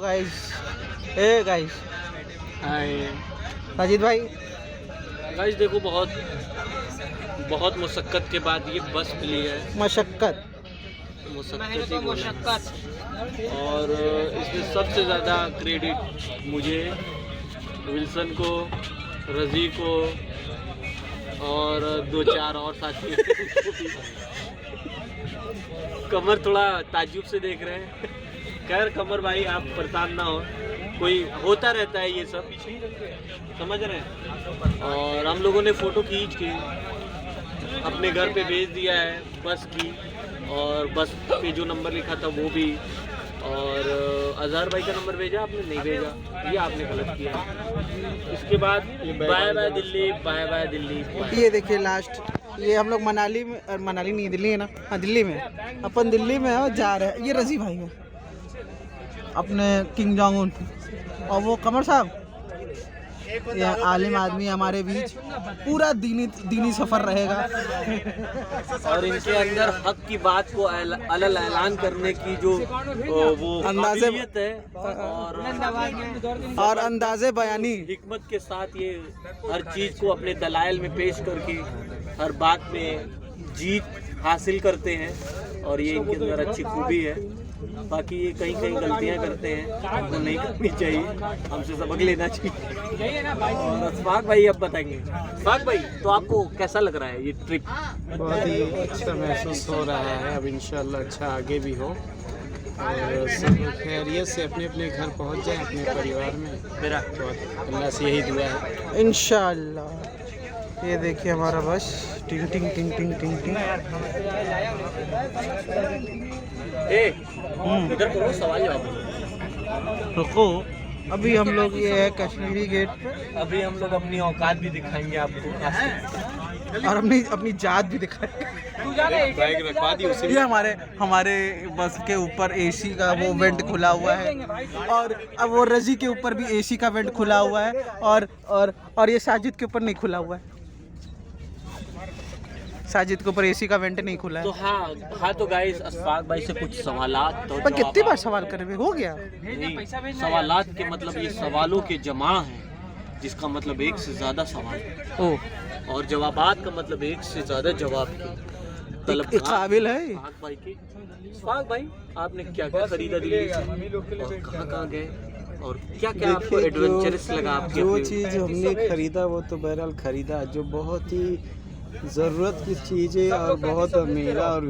Guys, ए guys, हाय साजिद भाई। Guys देखो, बहुत मुशक्कत के बाद ये बस मिली है। मशक्कत और इसमें सबसे ज़्यादा क्रेडिट मुझे, विल्सन को, रज़ी को और 2-4 और साथी। कमर थोड़ा ताज्जुब से देख रहे हैं। खैर कमर भाई, आप परेशान ना हो, कोई होता रहता है ये सब, समझ रहे हैं। और हम लोगों ने फ़ोटो खींच के अपने घर पे भेज दिया है बस की, और बस पे जो नंबर लिखा था वो भी, और अजहर भाई का नंबर भेजा आपने, नहीं भेजा, ये आपने गलत किया। इसके बाद bye bye Delhi, bye bye Delhi. ये देखिए लास्ट, ये हम लोग मनाली में, मनाली नहीं दिल्ली है ना, हाँ दिल्ली में, अपन दिल्ली में है और जा रहे हैं। ये रज़ी भाई है अपने किंग जोंग उन, और वो कमर साहब, ये आलिम आदमी हमारे बीच। पूरा दीनी सफ़र रहेगा। और इनके अंदर हक की बात को अलल ऐलान करने की जो वो अंदाज़े है, और अंदाज़े बयानी, हिकमत के साथ ये हर चीज़ को अपने दलाइल में पेश करके हर बात में जीत हासिल करते हैं, और ये इनके अंदर अच्छी खूबी है। बाकी ये कहीं गलतियां करते हैं, हमको नहीं करनी चाहिए, हमसे सबक लेना चाहिए। और अशफाक भाई अब बताएंगे। अशफाक भाई, तो आपको कैसा लग रहा है ये ट्रिप? बहुत ही अच्छा महसूस हो रहा है। अब इंशाल्लाह अच्छा आगे भी हो, और सब खैरियत से अपने अपने घर पहुंच जाएं, अपने परिवार में। मेरा बहुत अल्लाह से यही दुआ है इंशाअल्लाह। ये देखिए हमारा बस, टिंग टिंग टिंग टिंग टिंग टिंग। इधर करो, सवाल जवाब। रुको, अभी हम लोग, ये है कश्मीरी गेट, अभी हम लोग अपनी औकात भी दिखाएंगे आपको, और अपनी जात भी दिखाएंगे। बैग रखवा दी उसी ये हमारे बस के ऊपर एसी का वो वेंट खुला हुआ है, और अब वो रज़ी के ऊपर भी एसी का वेंट खुला हुआ है, और ये साजिद के ऊपर नहीं खुला हुआ है। साजिद के ऊपर एसी का वेंट नहीं खुला है। तो हाँ तो गाइस, अशफाक भाई से कुछ सवालात, तो पर कितनी बार सवाल करे हुए हो गया। सवालात के मतलब ये सवालों के जमा हैं, जिसका मतलब एक से ज्यादा सवाल, और जवाबात का मतलब एक से ज्यादा जवाब की तलब काबिल है। अशफाक भाई, आपने क्या क्या खरीदा दिल्ली से, और कहाँ गए, और क्या क्या आपको एडवेंचरस लगा आपके? जो चीज़ हमने खरीदा वो तो बहरहाल खरीदा, जो बहुत ही ज़रूरत की चीज़ें, और बहुत मेरा और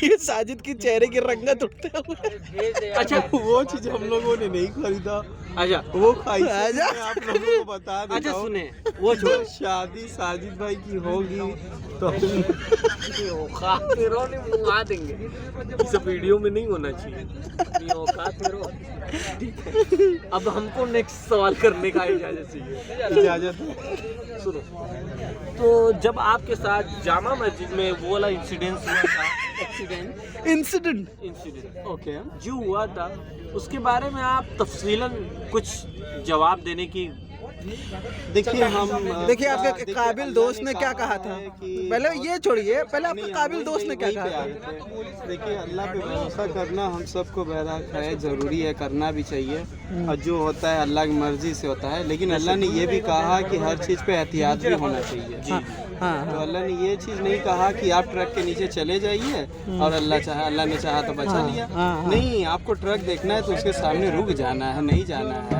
ये साजिद की चेहरे की रंगत उठते हुए। अच्छा, वो चीज़ हम लोगों ने नहीं खरीदा। अच्छा, वो खाई आप लोगों को बता देता अच्छा हूं। सुने, वो जब शादी साजिद भाई की होगी तो औकात में रहो, नहीं मुँह देंगे, ये सब वीडियो में नहीं होना चाहिए, ये औकात में रहो, ठीक है। अब हमको नेक्स्ट सवाल करने का इजाज़त चाहिए। इजाज़त है। सुनो, तो जब आपके साथ जामा मस्जिद में वो वाला इंसिडेंट हुआ था, इंसिडेंट ओके, जो हुआ था, उसके बारे में आप तफसीलन कुछ जवाब देने की। देखिए देखिए आपके काबिल दोस्त ने क्या कहा था, पहले ये छोड़िए, पहले आपके काबिल दोस्त ने क्या कहा था। देखिए, अल्लाह पे भरोसा करना हम सबको बहरहाल है, ज़रूरी है, करना भी चाहिए, और जो होता है अल्लाह की मर्ज़ी से होता है। लेकिन अल्लाह ने ये भी कहा कि हर चीज़ पे एहतियात भी होना चाहिए। तो अल्लाह ने ये चीज़ नहीं कहा कि आप ट्रक के नीचे चले जाइए, और अल्लाह ने चाहा तो बचा लिया। नहीं, आपको ट्रक देखना है तो उसके सामने रुक जाना है, नहीं जाना है।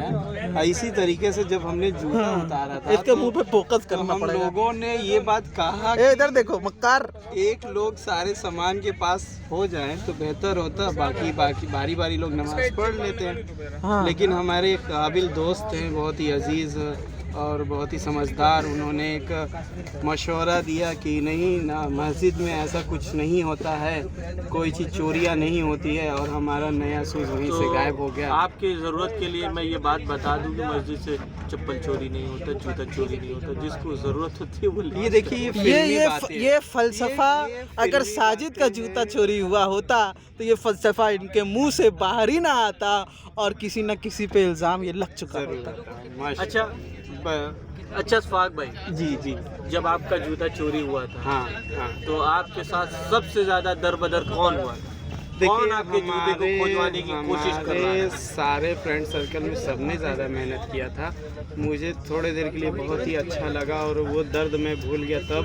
इसी तरीके से जब हमने जूता उतारा था, इसके मुंह पे फोकस करना हम पड़ेगा। लोगों ने ये बात कहा, इधर देखो मक्कार, एक लोग सारे सामान के पास हो जाएं तो बेहतर होता, बाकी बारी लोग नमाज पढ़ लेते हैं। लेकिन हमारे काबिल दोस्त हैं, बहुत ही अजीज़ और बहुत ही समझदार, उन्होंने एक मशवरा दिया कि नहीं ना, मस्जिद में ऐसा कुछ नहीं होता है, कोई चीज़ चोरियाँ नहीं होती है, और हमारा नया शूज़ वहीं से गायब हो गया। आपकी ज़रूरत के लिए मैं ये बात बता दूं कि मस्जिद से चप्पल चोरी नहीं होता, जूता चोरी नहीं होता, जिसको ज़रूरत होती है वो ये देखिए, ये फलसफा, अगर साजिद का जूता चोरी हुआ होता तो ये फलसफा इनके मुंह से बाहर ही ना आता, और किसी न किसी पे इल्ज़ाम ये लग चुका होता। अच्छा अशफाक भाई जी, जब आपका जूता चोरी हुआ था, हाँ, तो आपके साथ सबसे ज़्यादा दर बदर कौन हुआ? कौन आपके जूते को खोजवाने की कोशिश कर रहा है? सारे फ्रेंड सर्कल में सबने ज़्यादा मेहनत किया था। मुझे थोड़े देर के लिए बहुत ही अच्छा लगा और वो दर्द मैं भूल गया तब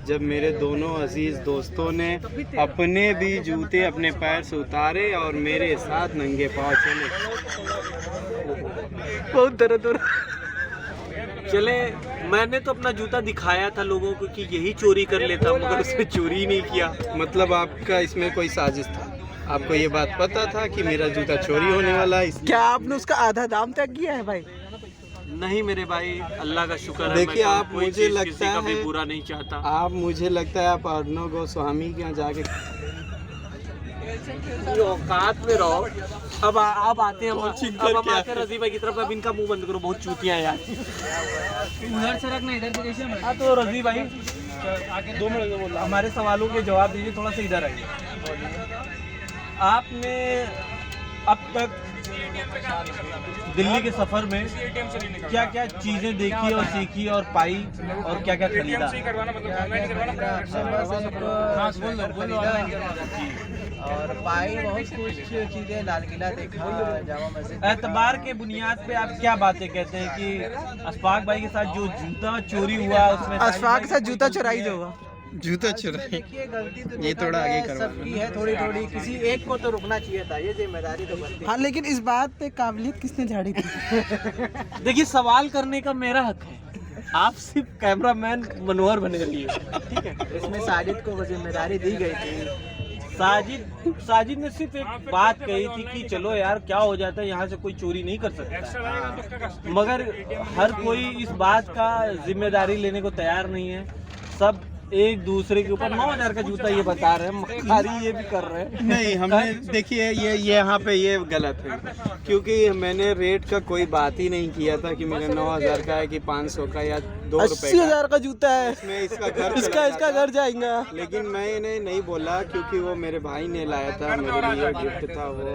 जब मेरे दोनों अजीज़ दोस्तों ने अपने भी जूते अपने पैर से उतारे और मेरे साथ नंगे पाँव चले। बहुत दर्द हो रहा। चले, मैंने तो अपना जूता दिखाया था लोगों को कि यही चोरी कर लेता, मगर उसने चोरी ही नहीं किया। मतलब आपका इसमें कोई साजिश था? आपको ये बात पता था कि मेरा जूता चोरी होने वाला है? क्या आपने उसका आधा दाम तय किया है भाई? नहीं मेरे भाई, अल्लाह का शुक्र है। देखिए, मैं आप कोई मुझे चीज़ लगता किसी का भी है बुरा नहीं चाहता। आप मुझे लगता है आप अर्णव गोस्वामी के यहाँ जाके ये औकात में रहो। अब आते हैं हम आते हैं रजी भाई की तरफ। अब इनका मुंह बंद करो, बहुत चूतियां यार। उधर से रखना, इधर से कैसे? हाँ तो रजी भाई 2 मिनट बोला, हमारे सवालों के जवाब दीजिए। थोड़ा सा इधर आइए। आपने अब तक दिल्ली के सफर में क्या क्या चीजें देखी और सीखी और पाई और क्या क्या खरीदा? और पाई बहुत कुछ चीजें, लाल किला देखा, जामा मस्जिद। एतबार के बुनियाद पे आप क्या बातें कहते हैं कि अशफाक भाई के साथ जो जूता चोरी हुआ उसमें अशफाक के साथ जूता चुराई जो हुआ, जूता चुराई, देखिए गलती तो ये थोड़ा आगे करवा सबकी है, थोड़ी थोड़ी, किसी एक को तो रुकना चाहिए था, ये जिम्मेदारी तो बनती है। हाँ, लेकिन इस बात पे काबिलियत किसने झाड़ी थी? देखिए, सवाल करने का मेरा हक है, आप सिर्फ कैमरामैन मनोहर बने रहिए, ठीक है? इसमें साजिद को वो जिम्मेदारी दी गई थी। साजिद ने सिर्फ एक बात कही थी कि चलो यार क्या हो जाता है, यहाँ से कोई चोरी नहीं कर सकता, मगर हर कोई इस बात का जिम्मेदारी लेने को तैयार नहीं है। सब एक दूसरे के ऊपर 9,000 का जूता ये बता रहे हैं, मक्खारी ये भी कर रहे हैं। नहीं, हमने देखिए ये यहाँ पे ये गलत है, क्योंकि मैंने रेट का कोई बात ही नहीं किया था कि मेरा 9,000 का है कि 500 का या 2 रुपए 80,000 का जूता है, इसमें इसका घर जाएगा। लेकिन मैंने नहीं बोला क्योंकि वो मेरे भाई ने लाया था, मेरे लिए गिफ्ट था वो।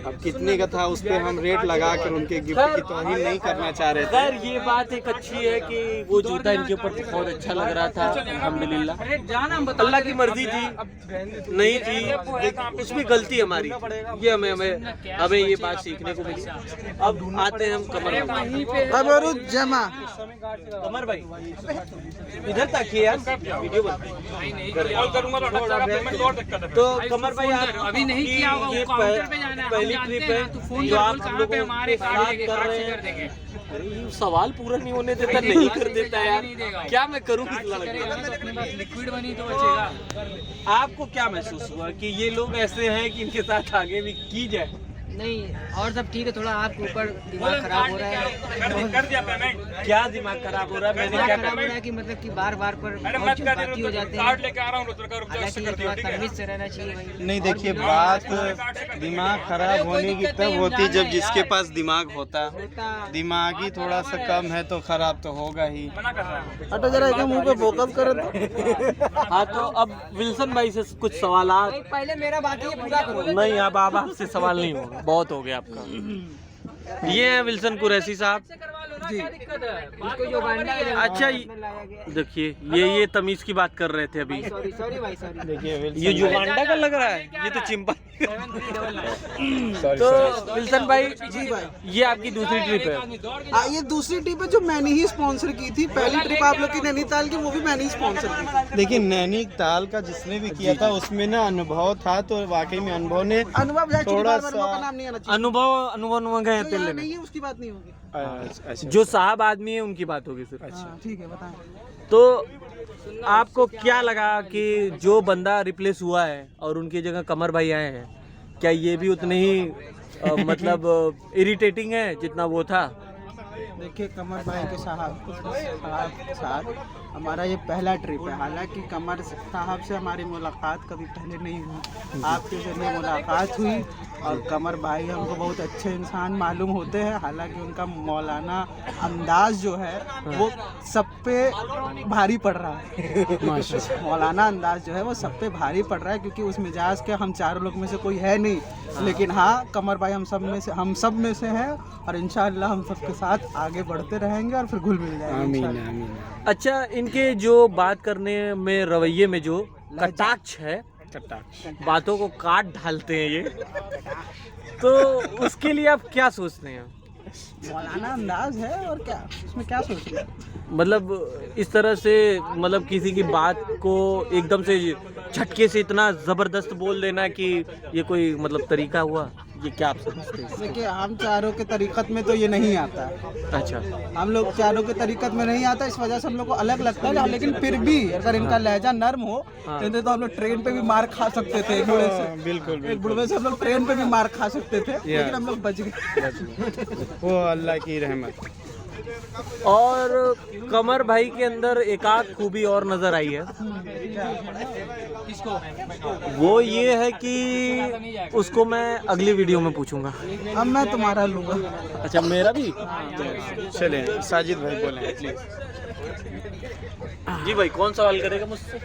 अब कितने का था उस पर हम रेट लगा कर उनके गिफ्ट की तौहीन नहीं करना चाह रहे थे। खैर ये बात एक अच्छी है कि वो जूता इनके ऊपर बहुत अच्छा लग रहा था, अल्हम्दुलिल्लाह। अल्लाह की मर्जी थी, नहीं थी, उसमें गलती हमारी, ये हमें ये बात सीखने को मिली। अब आते हैं हम कमर जमा कमर भाई, इधर ताकिए यार, वीडियो तो कमर भाई आप अभी नहीं किया होगा, ये वो काउंटर पे जाना है, पहली हम ट्रिप जानते है हैं, तो फोन जो कर आप बोल हम कहाँ पे लोगों हमारे के साथ गाड़ी कर रहे कर देंगे। हैं। अरे ये सवाल पूरा नहीं होने देता, नहीं कर देता यार, क्या मैं करूँ इस लड़के का? अपने पास लिक्विड बनी तो बचेगा। आपको क्या महसूस हुआ कि ये लोग ऐसे हैं कि इनके साथ आगे भी की जाए? नहीं, और सब ठीक है, थोड़ा आपके ऊपर दिमाग खराब हो रहा है। क्या दिमाग खराब हो रहा है? मैंने दिमाग क्या खराब हो रहा है कि मतलब कि बार बार पर बहुत चिंताती हो जाते हैं, हालांकि ये थोड़ा तमीज से रहना चाहिए भाई। नहीं देखिए, बात दिमाग खराब होने की तब होती जब जिसके पास दिमाग होता, दिमागी थोड़ा सा कम है तो खराब तो होगा ही। हटो जरा, एक मुंह पे फोकस करो। हाँ तो अब विल्सन भाई से कुछ सवाल। पहले मेरा बात ये पूरा करो। नहीं, अब आपसे सवाल नहीं होगा, बहुत हो गया आपका। ये है विल्सन कुरैशी साहब जी। इसको जो बांधा है, अच्छा देखिए, ये तमीज की बात कर रहे थे अभी। सॉरी भाई, सॉरी। देखिए ये जो बांडा का लग रहा है, ये तो चिंपा। तो विल्सन भाई जी भाई, ये आपकी दूसरी ट्रिप है? ये दूसरी ट्रिप है जो मैंने ही स्पॉन्सर की थी। पहली ट्रिप आप लोग की नैनीताल की, वो भी मैंने ही स्पॉन्सर की थी। देखिए, नैनीताल का जिसने भी किया था उसमें ना अनुभव था, तो वाकई में अनुभव ने अनुभव थोड़ा सा का नाम नहीं आना चाहिए। अनुभव गए जो थे यहाँ लेने। नहीं है उसकी बात नहीं होगी। अच्छा। जो साहब आदमी है उनकी बात होगी सिर्फ। हाँ, ठीक है, बताएं। तो आपको क्या लगा कि जो बंदा रिप्लेस हुआ है और उनकी जगह कमर भाई आए हैं, क्या ये भी उतने ही मतलब इरिटेटिंग है जितना वो था? देखिए, कमर भाई के साथ हमारा ये पहला ट्रिप है। हालांकि कमर साहब से हमारी मुलाकात कभी पहले नहीं हुई, आपके जरिए मुलाकात हुई। और कमर भाई हमको बहुत अच्छे इंसान मालूम होते हैं। हालांकि उनका मौलाना अंदाज जो है वो सब पे भारी पड़ रहा है। मौलाना अंदाज जो है वो सब पे भारी पड़ रहा है, क्योंकि उस मिजाज के हम चारों लोग में से कोई है नहीं। लेकिन हाँ, कमर भाई हम सब में से हैं, और इंशाअल्लाह हम सबके साथ आगे बढ़ते रहेंगे और फिर घुल मिल जाएंगे। आमीन आमीन। अच्छा, इनके जो बात करने में रवैये में जो कटाक्ष है बातों को काट ढालते हैं ये, तो उसके लिए आप क्या सोचते हैं? मौलाना अंदाज है और क्या, इसमें क्या सोचना है? मतलब इस तरह से, मतलब किसी की बात को एकदम से झटके से इतना जबरदस्त बोल देना कि ये कोई मतलब तरीका हुआ, ये क्या आप समझते हैं? देखिए, हम चारों के तरीकत में तो ये नहीं आता है। अच्छा, हम लोग चारों के तरीकत में नहीं आता, इस वजह से हम लोग को अलग लगता है। लेकिन फिर भी अगर इनका लहजा नर्म हो तो हम लोग ट्रेन पे भी मार खा सकते थे। बिल्कुल एक बुढ़वे से हम लोग ट्रेन पे भी मार खा सकते थे, लेकिन हम लोग बच गए। वो अल्लाह की रहमत। और कमर भाई के अंदर एक आध खूबी और नजर आई है, वो ये है कि उसको मैं अगली वीडियो में पूछूंगा। अब मैं तुम्हारा लूंगा। अच्छा, मेरा भी? चले साजिद भाई बोले प्लीज। जी भाई, कौन सवाल करेगा मुझसे?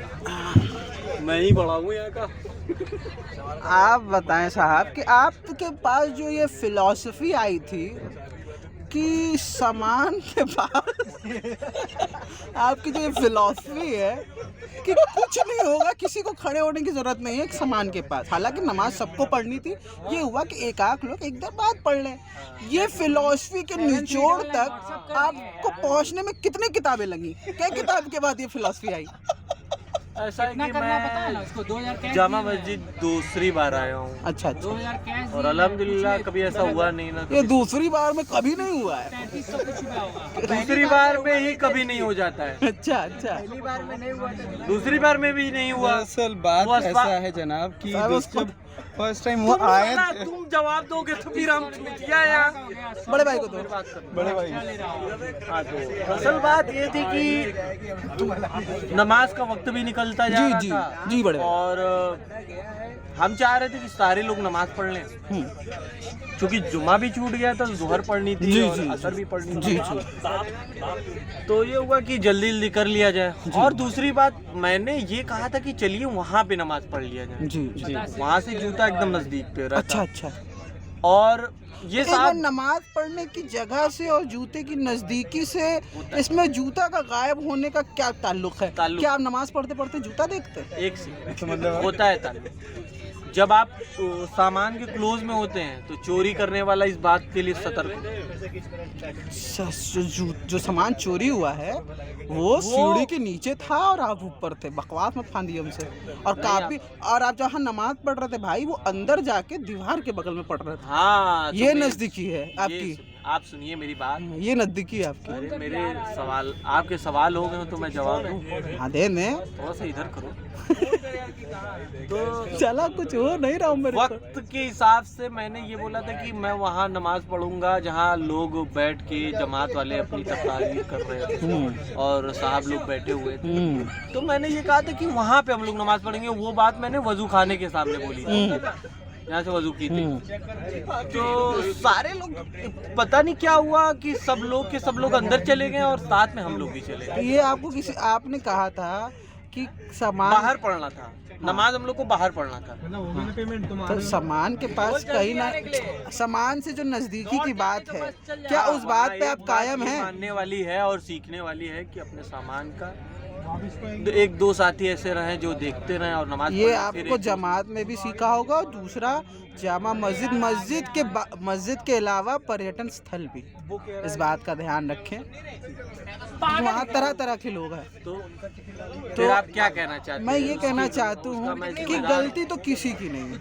मैं ही बड़ा हूँ यहाँ का। आप बताएं साहब कि आपके पास जो ये फिलॉसफी आई थी कि सामान के पास आपकी जो ये फिलॉसफी है कि कुछ नहीं होगा, किसी को खड़े होने की जरूरत नहीं है सामान के पास। हालांकि नमाज सबको पढ़नी थी, ये हुआ कि एक आध लोग एक दर बाद पढ़ लें। ये फिलॉसफी के निचोड़ तक आपको पहुंचने में कितनी किताबें लगी? क्या किताब के बाद ये फिलॉसफी आई? ऐसा है कि मैं जामा मस्जिद दूसरी बार आया हूँ। अच्छा अच्छा। और अल्हम्दुलिल्लाह कभी ऐसा हुआ नहीं ना। ये दूसरी बार में कभी नहीं हुआ है। दूसरी बार में ही कभी नहीं हो जाता है। अच्छा अच्छा। दूसरी बार में भी नहीं हुआ। असल बात ऐसा है जनाब कि फर्स्ट टाइम वो आए थे। तुम जवाब दोगे तो फिर हम छूटिया यार। बड़े भाई को दो। बड़े भाई, असल बात ये थी कि नमाज का वक्त भी निकलता जा रहा था। जी बड़े भाई। और हम चाह रहे थे कि सारे लोग नमाज पढ़ लें, क्योंकि जुमा भी छूट गया था, ज़ोहर पढ़नी थी और असर भी पढ़नी थी। तो ये हुआ कि जल्दी जल्दी कर लिया जाए। और दूसरी बात, मैंने ये कहा था कि चलिए वहाँ पे नमाज पढ़ लिया जाए। जी। वहाँ से जूता एकदम नजदीक पे रहा। अच्छा अच्छा। और ये साहब, नमाज पढ़ने की जगह से और जूते की नजदीकी से इसमें जूता का गायब होने का क्या ताल्लुक है? क्या आप नमाज पढ़ते पढ़ते जूता देखते हैं? एक से मतलब होता है ताल्लुक। जब आप सामान के क्लोज में होते हैं तो चोरी करने वाला इस बात के लिए सतर्क जो सामान चोरी हुआ है वो सीढ़ी के नीचे था और आप ऊपर थे। बकवास मत फांदिए हमसे। और काफी, और आप जहाँ नमाज पढ़ रहे थे भाई, वो अंदर जाके दीवार के बगल में पढ़ रहे थे। हाँ, तो ये नजदीकी है आपकी। आप सुनिए मेरी बात, ये नजदीकी है आपकी। अरे मेरे सवाल, आपके सवाल हो गए तो मैं जवाब दूं। हाँ दे ने, थोड़ा सा इधर करो। तो चला कुछ हो नहीं रहा हूँ मेरे वक्त के हिसाब से मैंने ये बोला था कि मैं वहाँ नमाज पढ़ूंगा जहाँ लोग बैठ के जमात वाले अपनी तकरीर कर रहे थे और साहब लोग बैठे हुए थे। तो मैंने ये कहा था कि वहाँ पे हम लोग नमाज पढ़ेंगे। वो बात मैंने वजू खाने के सामने बोली थी, यहाँ से वजू की थी। तो सारे लोग, पता नहीं क्या हुआ कि सब लोग अंदर चले गए और साथ में हम लोग भी चले गए। ये आपको किसी, आपने कहा था कि सामान बाहर पढ़ना था, नमाज हम लोग को बाहर पढ़ना था। तो सामान के पास कहीं ना, सामान से जो नजदीकी की बात है, क्या उस बात पे आप कायम हैं? मानने वाली है और सीखने वाली है कि अपने सामान का एक दो साथी ऐसे रहे जो देखते रहे और नमाज। ये आपको जमात में भी सीखा होगा। और दूसरा, जामा मस्जिद के अलावा पर्यटन स्थल भी, इस बात का ध्यान रखें। वहाँ तरह तरह के लोग हैं। तो आप क्या कहना चाहते हैं? मैं ये कहना चाहता हूँ कि गलती तो किसी की नहीं है।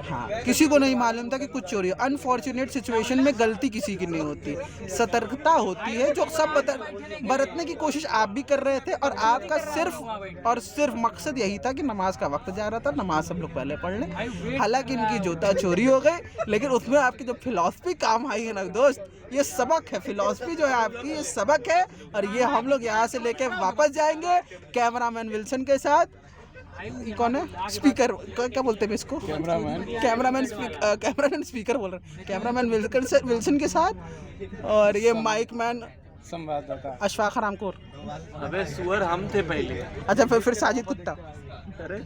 हाँ, किसी को नहीं मालूम था कि कुछ चोरी हो। अनफॉर्चुनेट सिचुएशन में गलती किसी की नहीं होती, सतर्कता होती है जो सब बरतने की कोशिश आप भी कर रहे थे। और आपका सिर्फ और सिर्फ मकसद यही था कि नमाज का वक्त जा रहा था, नमाज सब लोग पहले पढ़ लें। हालांकि इनकी जूता चोरी हो गए, लेकिन उसमें आपकी जो फिलॉसफी काम आई है ना दोस्त, ये सबक है। फिलॉसफी जो है आपकी, ये सबक है। और ये हम लोग यहाँ से लेके वापस जाएंगे कैमरामैन विल्सन के साथ। ये कौन है? स्पीकर, क्या बोलते हैं इसको? कैमरामैन स्पीकर बोल रहे हैं। कैमरामैन विल्सन के साथ, और ये माइक मैन संवाददाता अशफाक रामकोर। अबे सुअर हम थे पहले। अच्छा, फिर साजिद कुत्ता। अरे